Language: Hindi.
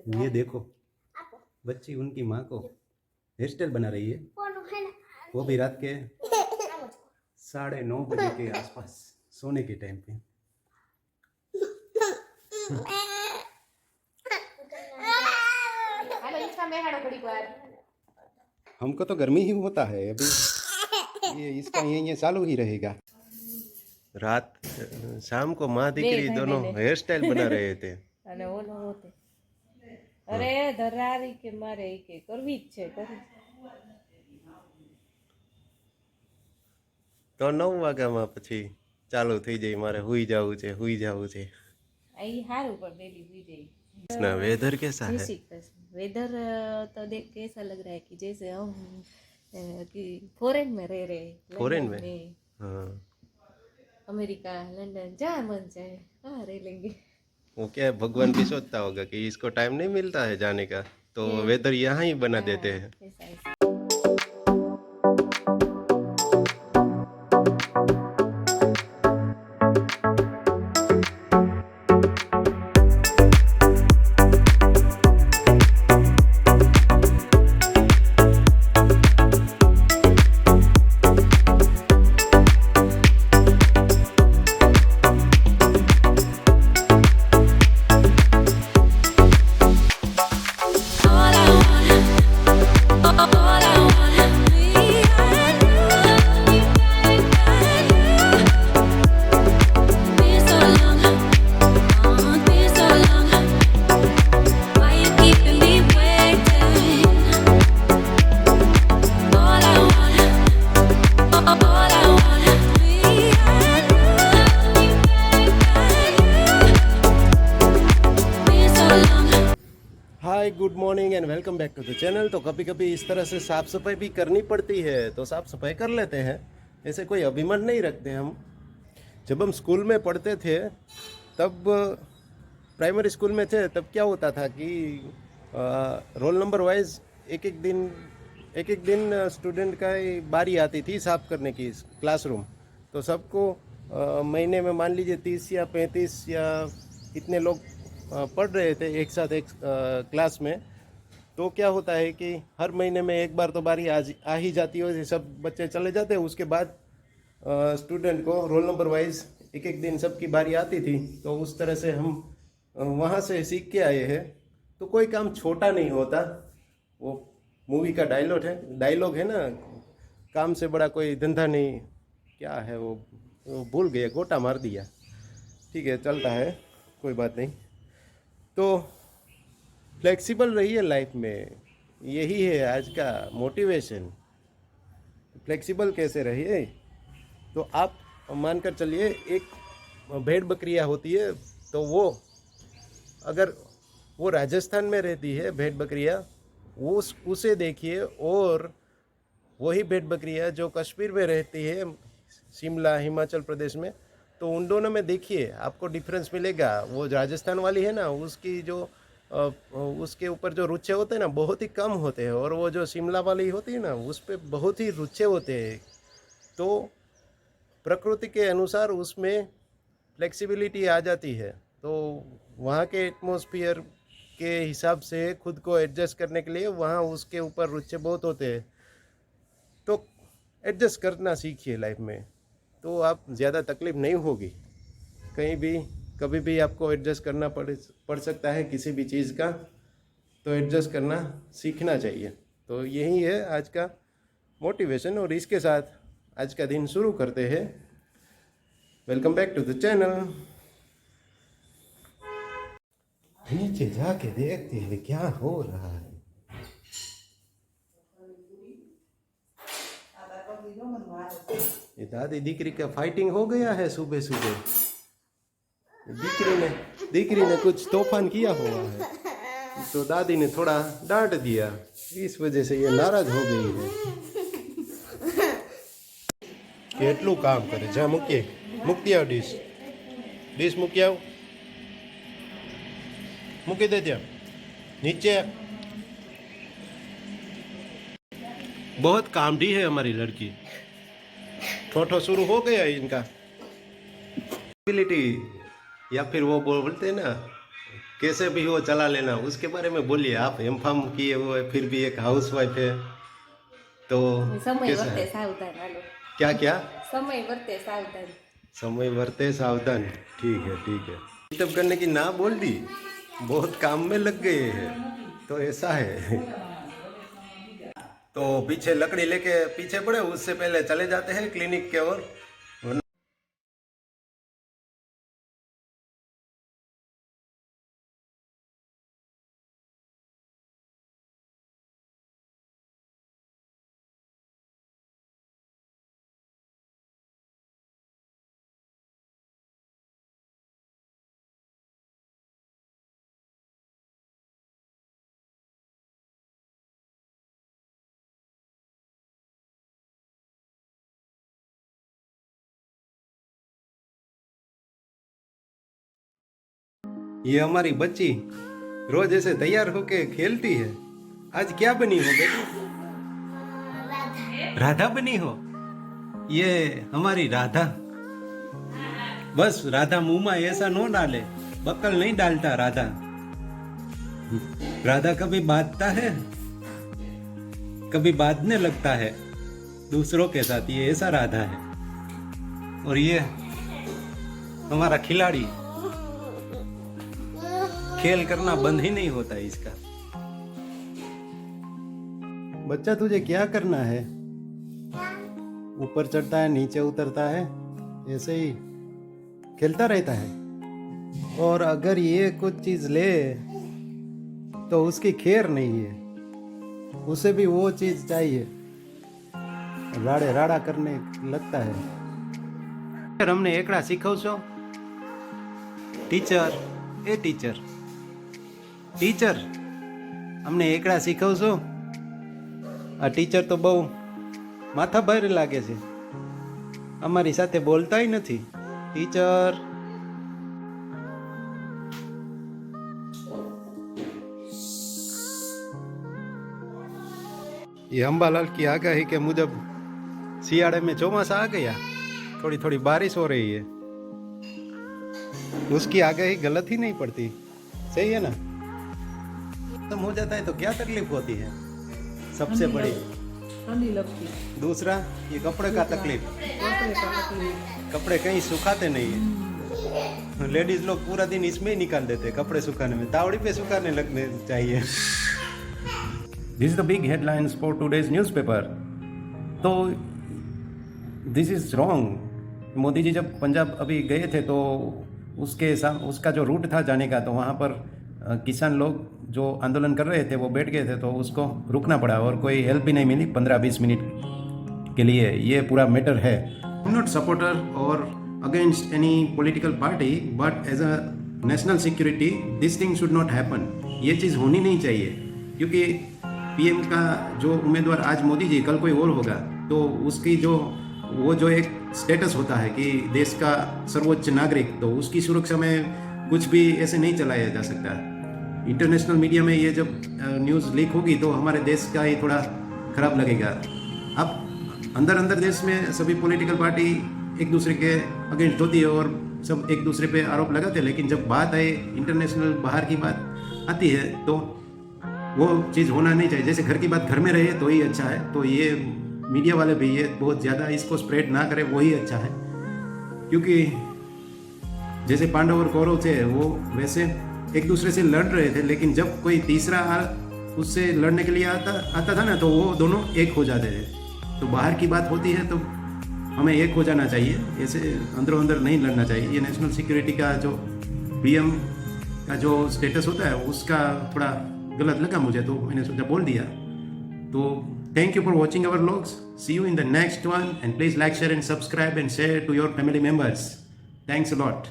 ये देखो, बच्ची उनकी माँ को हेयर स्टाइल बना रही है, वो भी रात के 9:30 बजे के आसपास, सोने के टाइम पे। हमको तो गर्मी ही होता है अभी, ये इसका ये चालू ही रहेगा। रात शाम को माँ दीकरी दोनों हेयर स्टाइल बना रहे थे। अरे धरारी के मारे के करवी જ છે કરી તો 9 વાગ્યામાં પછી ચાલુ થઈ જાય, મારે હુઈ જવું છે। आई हारू पर डेली हुई जाए। ना वेदर कैसा है? वेदर तो देख के ऐसा लग रहा है कि जैसे हम कि फॉरेन में रह रहे, फॉरेन लंदन में? हाँ। अमेरिका, लंदन, जहाँ मन चाहे वहाँ रह लेंगे। वो क्या है, भगवान भी सोचता होगा कि इसको टाइम नहीं मिलता है जाने का, तो वेदर यहाँ ही बना देते हैं। ऐसा hi, good morning and welcome back to the channel. तो कभी कभी इस तरह से साफ़ सफाई भी करनी पड़ती है, तो साफ़ सफाई कर लेते हैं। ऐसे कोई अभिमान नहीं रखते हम। जब हम स्कूल में पढ़ते थे, तब प्राइमरी स्कूल में थे, तब क्या होता था कि रोल नंबर वाइज एक एक दिन स्टूडेंट का बारी आती थी साफ़ करने की क्लासरूम। तो सबको महीने में मान लीजिए 30 या 35 या इतने लोग पढ़ रहे थे एक साथ एक क्लास में। तो क्या होता है कि हर महीने में एक बार तो बारी आ ही जाती है, सब बच्चे चले जाते हैं। उसके बाद स्टूडेंट को रोल नंबर वाइज एक दिन सबकी बारी आती थी। तो उस तरह से हम वहाँ से सीख के आए हैं। तो कोई काम छोटा नहीं होता, वो मूवी का डायलॉग है ना, काम से बड़ा कोई धंधा नहीं। क्या है वो भूल गया, गोटा मार दिया। ठीक है, चलता है, कोई बात नहीं। तो फ्लेक्सिबल रहिए लाइफ में, यही है आज का मोटिवेशन। फ्लेक्सिबल कैसे रहिए? तो आप मानकर चलिए, एक भेड़ बकरियां होती है, तो वो अगर वो राजस्थान में रहती है भेड़ बकरियां, वो उसे देखिए, और वही भेड़ बकरियां जो कश्मीर में रहती है, शिमला हिमाचल प्रदेश में, तो उन दोनों में देखिए आपको डिफरेंस मिलेगा। वो राजस्थान वाली है ना, उसकी जो उसके ऊपर जो रुचे होते हैं ना, बहुत ही कम होते हैं, और वो जो शिमला वाली होती है ना, उस पर बहुत ही रुचे होते हैं। तो प्रकृति के अनुसार उसमें फ्लेक्सिबिलिटी आ जाती है। तो वहाँ के एटमॉस्फेयर के हिसाब से खुद को एडजस्ट करने के लिए वहाँ उसके ऊपर रुचे बहुत होते हैं। तो एडजस्ट करना सीखिए लाइफ में, तो आप ज़्यादा तकलीफ नहीं होगी। कहीं भी कभी भी आपको एडजस्ट करना पड़ सकता है किसी भी चीज़ का, तो एडजस्ट करना सीखना चाहिए। तो यही है आज का मोटिवेशन, और इसके साथ आज का दिन शुरू करते हैं। Welcome back to the channel. नीचे जाके देखते हैं क्या हो रहा है। ये दादी दीकरी का फाइटिंग हो गया है सुबह सुबह। दीकरी ने कुछ तूफान किया हुआ है, तो दादी ने थोड़ा डांट दिया, इस वजह से ये नाराज हो गई है। કેટલું કામ કરે, જા મૂકી આવ ડીશ મૂકી આવ, મૂકી દે ત્યાં नीचे। बहुत कामडी है हमारी लड़की। ठोठो शुरू हो गया इनका। एबिलिटी, या फिर वो बोलते हैं ना कैसे भी हो चला लेना, उसके बारे में बोलिए। आप एम.फार्म किए हुए फिर भी एक हाउस वाइफ है, तो समय कैसा वर्ते है? सावधान हालो। क्या क्या? समय वर्ते सावधान। समय वर्ते सावधान। ठीक है ठीक है। डिस्टर्ब करने की ना बोल दी, बहुत काम में लग गए हैं, तो ऐसा है। तो पीछे लकड़ी लेके पीछे पड़े, उससे पहले चले जाते हैं क्लिनिक के ओर। ये हमारी बच्ची रोज ऐसे तैयार होके खेलती है। आज क्या बनी हो बेटी? राधा बनी हो? ये हमारी राधा। बस राधा मुंह में ऐसा नो डाले, बक्कल नहीं डालता राधा। राधा कभी बांधता है, कभी बांधने लगता है दूसरों के साथ, ये ऐसा राधा है। और ये हमारा खिलाड़ी, खेल करना बंद ही नहीं होता है इसका। बच्चा तुझे क्या करना है? ऊपर चढ़ता है, नीचे उतरता है, ऐसे ही खेलता रहता है। और अगर ये कुछ चीज ले तो उसकी खैर नहीं है, उसे भी वो चीज चाहिए, राड़े राड़ा करने लगता है। हमने एकड़ा सीखो छो टीचर, ए टीचर, टीचर અમને એકડા શીખવશો? આ ટીચર તો બહુ માથા ભારે લાગે છે, અમારી સાથે બોલતાય નથી ટીચર। ये अंबालाल की आगाही के मुजब सियाड़े में चौमासा आ गया, थोड़ी थोड़ी बारिश हो रही है। उसकी आगाही गलत ही नहीं पड़ती, सही है ना? खत्म हो जाता है तो क्या तकलीफ होती है? सबसे बड़ी ठंडी लगती। दूसरा ये कपड़े का तकलीफ, कपड़े कहीं सुखाते नहीं है। लेडीज लोग पूरा दिन इसमें ही निकाल देते हैं कपड़े सुखाने में, तावड़ी पे सुखाने लगने चाहिए। This is the big headlines for today's newspaper. तो this is wrong. Modi ji जब पंजाब अभी गए थे तो उसका जो रूट था जाने का, तो वहाँ पर किसान लोग जो आंदोलन कर रहे थे वो बैठ गए थे, तो उसको रुकना पड़ा और कोई हेल्प भी नहीं मिली 15-20 मिनट के लिए। ये पूरा मैटर है। आई एम नॉट सपोर्टर और against any political party, but as a national security this thing should not happen. ये चीज़ होनी नहीं चाहिए, क्योंकि पीएम का जो उम्मीदवार आज मोदी जी, कल कोई और होगा, तो उसकी जो एक स्टेटस होता है कि देश का सर्वोच्च नागरिक, तो उसकी सुरक्षा में कुछ भी ऐसे नहीं चलाया जा सकता। इंटरनेशनल मीडिया में ये जब न्यूज़ लीक होगी तो हमारे देश का ही थोड़ा खराब लगेगा। अब अंदर देश में सभी पॉलिटिकल पार्टी एक दूसरे के अगेंस्ट होती है और सब एक दूसरे पे आरोप लगाते हैं, लेकिन जब बात आए इंटरनेशनल बाहर की बात आती है तो वो चीज़ होना नहीं चाहिए। जैसे घर की बात घर में रहे तो ही अच्छा है, तो ये मीडिया वाले भी ये बहुत ज़्यादा इसको स्प्रेड ना करें, वही अच्छा है। क्योंकि जैसे पांडव और कौरव थे वो वैसे एक दूसरे से लड़ रहे थे, लेकिन जब कोई तीसरा उससे लड़ने के लिए आता था ना, तो वो दोनों एक हो जाते थे। तो बाहर की बात होती है तो हमें एक हो जाना चाहिए, ऐसे अंदरों अंदर नहीं लड़ना चाहिए। ये नेशनल सिक्योरिटी का जो पीएम का जो स्टेटस होता है उसका थोड़ा गलत लगा मुझे, तो मैंने सोचा बोल दिया। तो thank you for watching our vlogs, see you in the next one, and please like, share and subscribe and share to your family members. Thanks a lot.